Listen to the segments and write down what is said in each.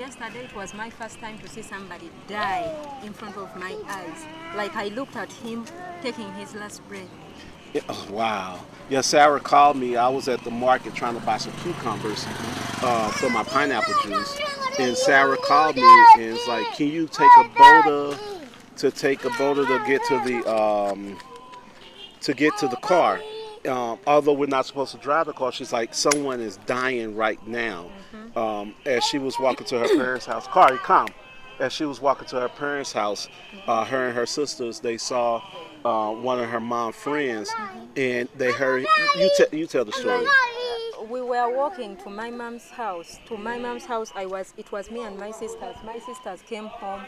yesterday it was my first time to see somebody die in front of my eyes. Like I looked at him taking his last breath. Yeah, oh, wow. Yeah, Sarah called me. I was at the market trying to buy some cucumbers for my pineapple juice. And Sarah called me and was like, can you take a boda to get to the car? Although we're not supposed to drive the car, she's like, someone is dying right now. As she was walking to her parents' house, Kari, come. As she was walking to her parents' house, her and her sisters, they saw one of her mom's friends, and they heard. You tell the story. We were walking to my mom's house. To my mom's house, it was me and my sisters. My sisters came home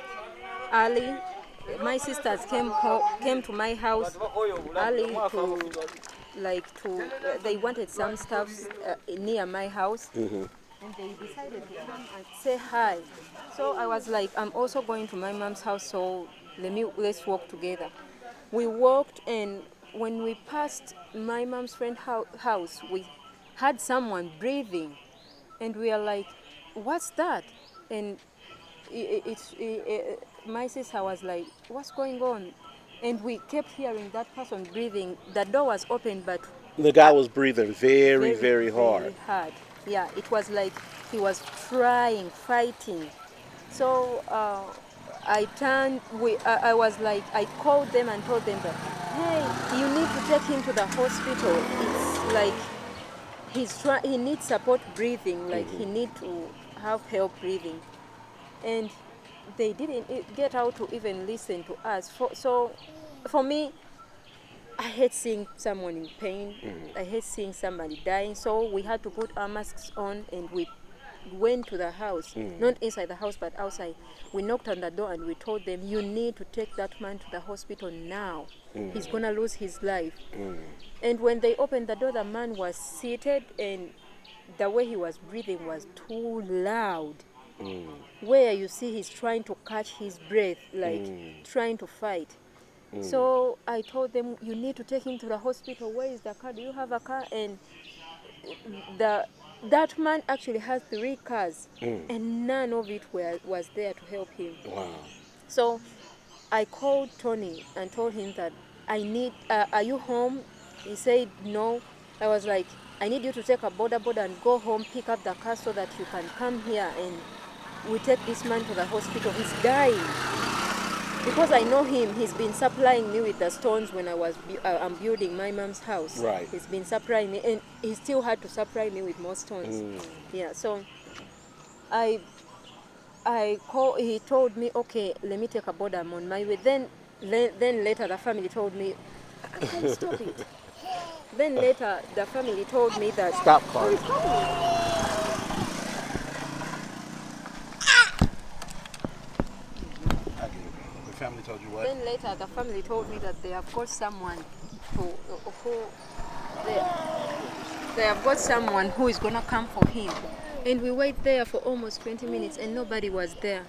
early. My sisters came to my house early they wanted some stuff near my house. And they decided to come and say hi. So I was like, I'm also going to my mom's house, so let's walk together. We walked, and when we passed my mom's friend's house, we had someone breathing, and we are like, what's that? And my sister was like, what's going on? And we kept hearing that person breathing. The door was open, but the guy was breathing very, very hard. Very hard. Yeah, it was like he was trying, fighting. So I turned. I was like, I called them and told them that, hey, you need to take him to the hospital. It's like he needs support breathing. Like he needs to have help breathing, and they didn't get out to even listen to us. So for me, I hate seeing someone in pain. I hate seeing somebody dying. So we had to put our masks on, and we went to the house, not inside the house, but outside. We knocked on the door and we told them, you need to take that man to the hospital now. He's going to lose his life. And when they opened the door, the man was seated, and the way he was breathing was too loud. Where you see he's trying to catch his breath, like trying to fight. So I told them, you need to take him to the hospital. Where is the car? Do you have a car? And that man actually has 3 cars, and none of it was there to help him. Wow. So I called Tony and told him that are you home? He said no. I was like, I need you to take a boda and go home, pick up the car so that you can come here and we take this man to the hospital. He's dying. Because I know him, he's been supplying me with the stones when I'm building my mom's house. Right. He's been supplying me, and he still had to supply me with more stones. Yeah, so he told me, okay, let me take a board, I'm on my way. Then later the family told me, I can't stop it. Then later the family told me that... Stop, Carl. Family told you what? Then later the family told me that they have got someone who is gonna come for him. And we wait there for almost 20 minutes and nobody was there.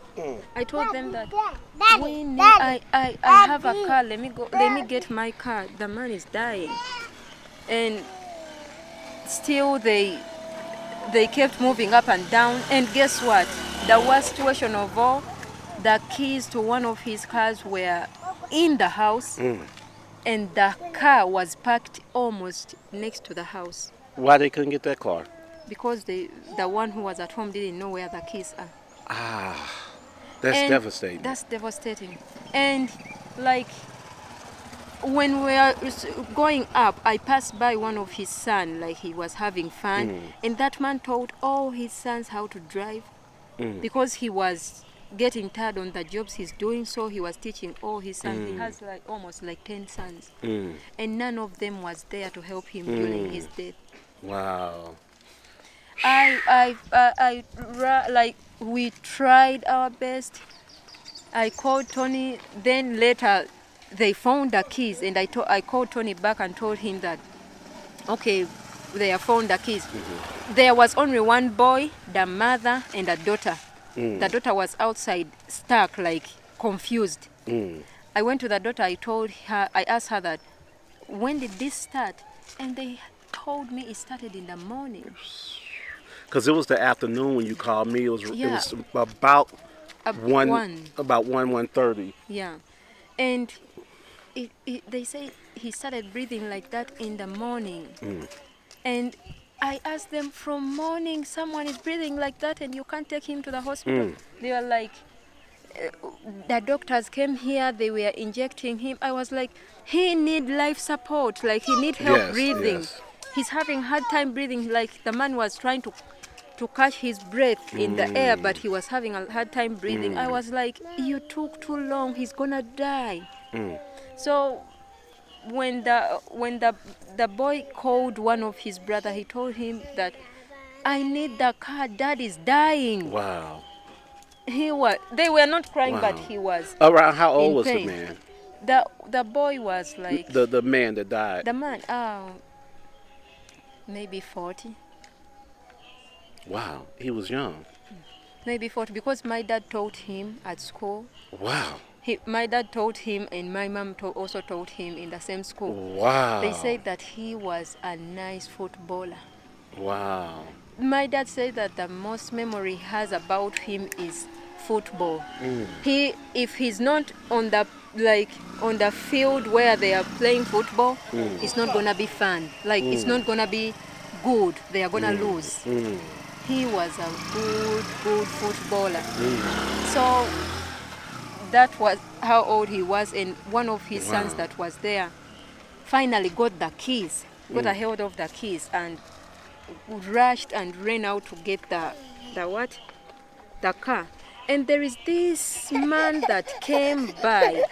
I told them that I have a car, let me get my car. The man is dying. And still they kept moving up and down, and guess what? The worst situation of all, the keys to one of his cars were in the house, and the car was parked almost next to the house. Why they couldn't get that car? Because the one who was at home didn't know where the keys are. That's devastating. That's devastating. And like when we were going up, I passed by one of his sons, like he was having fun, and that man taught all his sons how to drive because he was getting tired on the jobs he's doing, so he was teaching all his sons. He has almost 10 sons, and none of them was there to help him during his death. Wow. We tried our best. I called Tony. Then later, they found the keys, and I called Tony back and told him that, okay, they have found the keys. There was only one boy, the mother, and a daughter. The daughter was outside, stuck, confused. I went to the daughter. I asked her that, when did this start? And they told me it started in the morning. Because it was the afternoon when you called me. It was Yeah. about One. about 1:30. Yeah. And they say he started breathing like that in the morning. And I asked them, from morning someone is breathing like that and you can't take him to the hospital? They were like, the doctors came here, they were injecting him. I was like, he need life support, like he need help breathing. Yes. He's having hard time breathing, like the man was trying to catch his breath in the air, but he was having a hard time breathing. I was like, you took too long, he's gonna die. So when the boy called one of his brother, he told him that I need the car, dad is dying. Wow. They were not crying, Wow. but he was Around how old in was pain. the man? The boy was like The man that died. the man, maybe 40. Wow. He was young. Maybe 40, because my dad taught him at school. Wow. My dad taught him, and my mom also taught him in the same school. Wow. They said that he was a nice footballer. Wow. My dad said that the most memory he has about him is football. If he's not on the field where they are playing football, it's not gonna be fun. Like it's not gonna be good. They are gonna lose. He was a good footballer. So that was how old he was, and one of his sons that was there finally got the keys, got a hold of the keys, and rushed and ran out to get the car. And there is this man that came by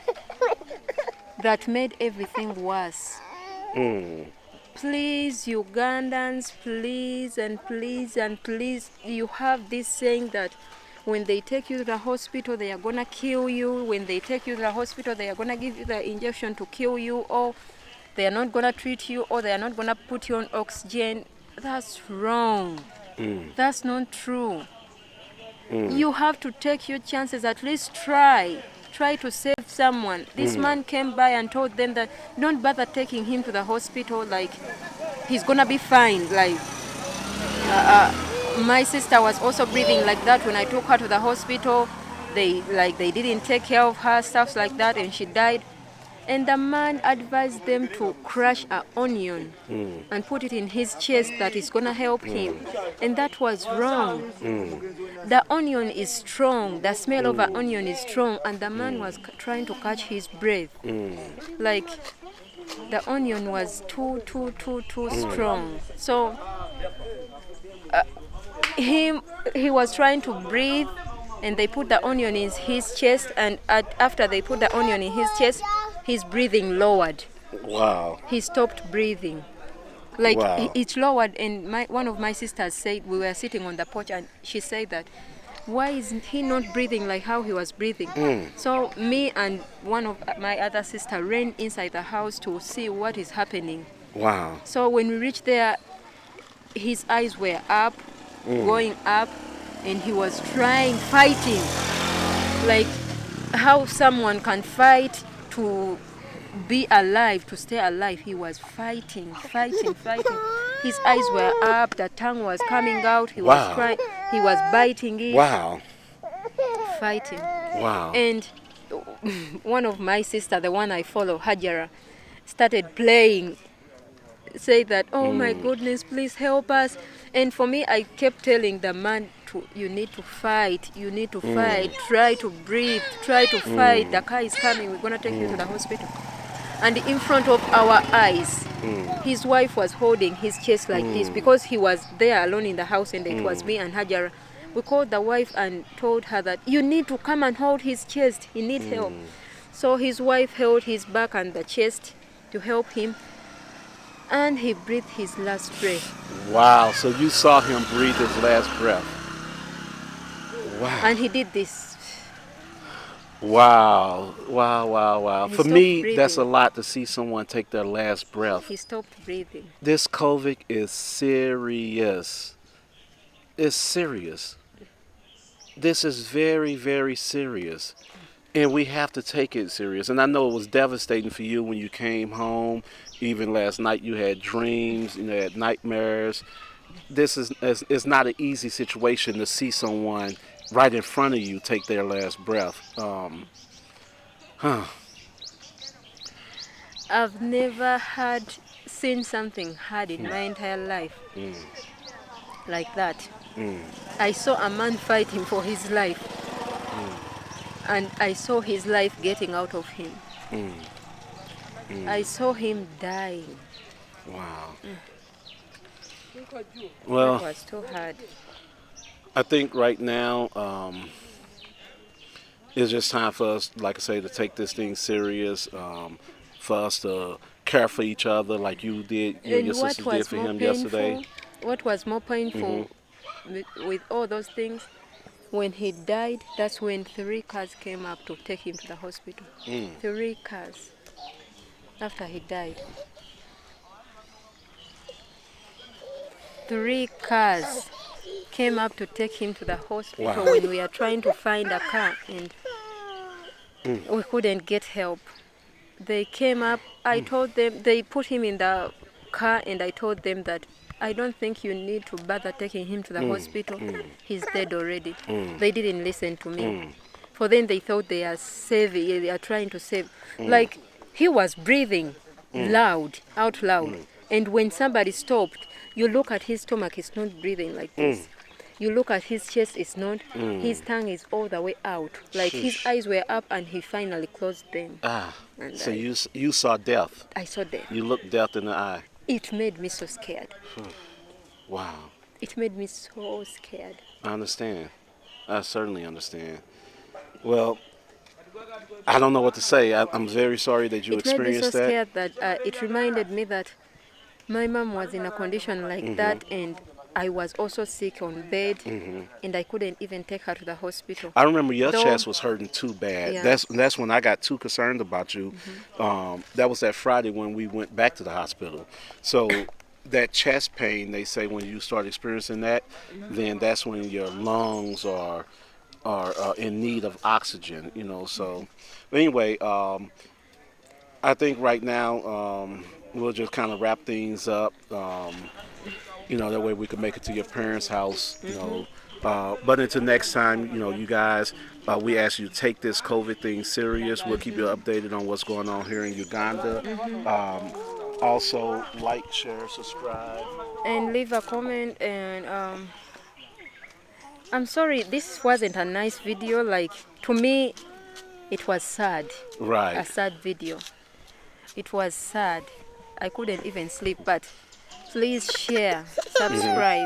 that made everything worse. Please, Ugandans, please and please and please, you have this saying that when they take you to the hospital, they are going to kill you. When they take you to the hospital, they are going to give you the injection to kill you, or they are not going to treat you, or they are not going to put you on oxygen. That's wrong. That's not true. You have to take your chances, at least try to save someone. This man came by and told them that don't bother taking him to the hospital, like he's gonna be fine. Like my sister was also breathing like that when I took her to the hospital. They didn't take care of her, stuff like that, and she died. And the man advised them to crush an onion and put it in his chest, that is going to help him. And that was wrong. The onion is strong. The smell of an onion is strong. And the man was trying to catch his breath. Like, the onion was too strong. So, he was trying to breathe, and they put the onion in his chest. And after they put the onion in his chest, his breathing lowered. Wow. He stopped breathing. Like, wow. It lowered, and one of my sisters said, we were sitting on the porch, and she said that, why is he not breathing like how he was breathing? So me and one of my other sister ran inside the house to see what is happening. Wow. So when we reached there, his eyes were up, going up, and he was fighting. Like how someone can fight to be alive, to stay alive. He was fighting. His eyes were up, the tongue was coming out, he was crying, he was biting it. Wow. Fighting. Wow. And one of my sister, the one I follow, Hajara, started playing, say that, oh my goodness, please help us. And for me, I kept telling the man, you need to fight, try to breathe, try to fight. The car is coming, we're going to take you to the hospital. And in front of our eyes, his wife was holding his chest like this, because he was there alone in the house, and it was me and Hajara. We called the wife and told her that you need to come and hold his chest, he needs help. So his wife held his back and the chest to help him, and he breathed his last breath. Wow, so you saw him breathe his last breath. Wow. And he did this. Wow. He For me, breathing. that's a lot to see someone take their last breath. He stopped breathing. This COVID is serious. It's serious. This is very, very serious. And we have to take it serious. And I know it was devastating for you when you came home. Even last night you had dreams, you had nightmares. this is not an easy situation to see someone right in front of you take their last breath. I've never seen something hard in my entire life like that. I saw a man fighting for his life, and I saw his life getting out of him. I saw him dying. Wow. That Well, was too hard. I think right now it's just time for us, like I say, to take this thing serious. For us to care for each other, like you did, you and your sister did for him yesterday. What was more painful with all those things, when he died, that's when 3 cars came up to take him to the hospital. 3 cars after he died. 3 cars came up to take him to the hospital when we are trying to find a car, and we couldn't get help. They came up, I told them, they put him in the car, and I told them that I don't think you need to bother taking him to the hospital. He's dead already. They didn't listen to me. For them, they thought they are saving, they are trying to save. Like, he was breathing out loud. And when somebody stopped, you look at his stomach, it's not breathing like this. You look at his chest, it's not. His tongue is all the way out. Like his eyes were up, and he finally closed them. So you saw death. I saw death. You looked death in the eye. It made me so scared. Wow. It made me so scared. I understand. I certainly understand. Well, I don't know what to say. I'm very sorry that you experienced that. It made me so scared that it reminded me that my mom was in a condition like that, and I was also sick on bed, and I couldn't even take her to the hospital. I remember your chest was hurting too bad. Yeah. That's when I got too concerned about you. That was that Friday when we went back to the hospital. So that chest pain, they say, when you start experiencing that, then that's when your lungs are in need of oxygen. You know. So anyway, I think right now we'll just kind of wrap things up. You know, that way we can make it to your parents' house, you know. But until next time, you know, you guys, we ask you to take this COVID thing serious. We'll keep you updated on what's going on here in Uganda. Also, like, share, subscribe. And leave a comment. And I'm sorry, this wasn't a nice video. Like, to me, it was sad. Right. A sad video. It was sad. I couldn't even sleep, but please share, subscribe.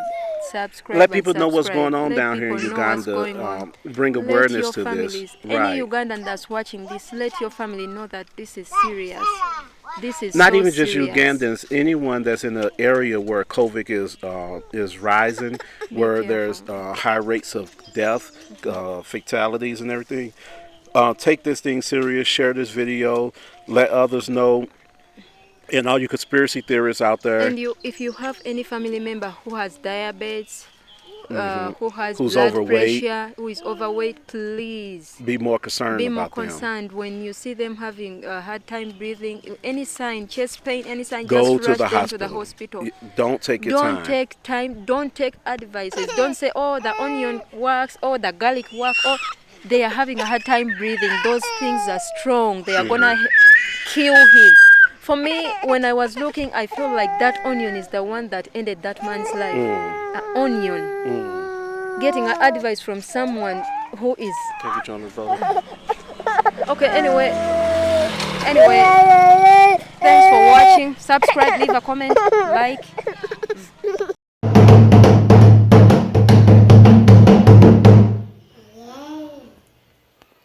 Let people know what's going on down here in Uganda. Bring awareness to this. Any Ugandan that's watching this, let your family know that this is serious. This is not so even just serious. Ugandans. Anyone that's in an area where COVID is rising, where there's high rates of death, fatalities, and everything. Take this thing serious. Share this video. Let others know. And all you conspiracy theorists out there. And if you have any family member who has diabetes, who has who's blood overweight, pressure, who is overweight, please be more concerned be about more them. concerned. When you see them having a hard time breathing, any sign, chest pain, any sign, Go just to rush the them hospital. to the hospital. Don't take your time. Don't take time. Don't take advices. Don't say, oh, the onion works, oh, the garlic works, oh, they are having a hard time breathing. Those things are strong. They are gonna kill him. For me, when I was looking, I feel like that onion is the one that ended that man's life. An onion. Getting an advice from someone who is... Okay, anyway, thanks for watching. Subscribe, leave a comment, like.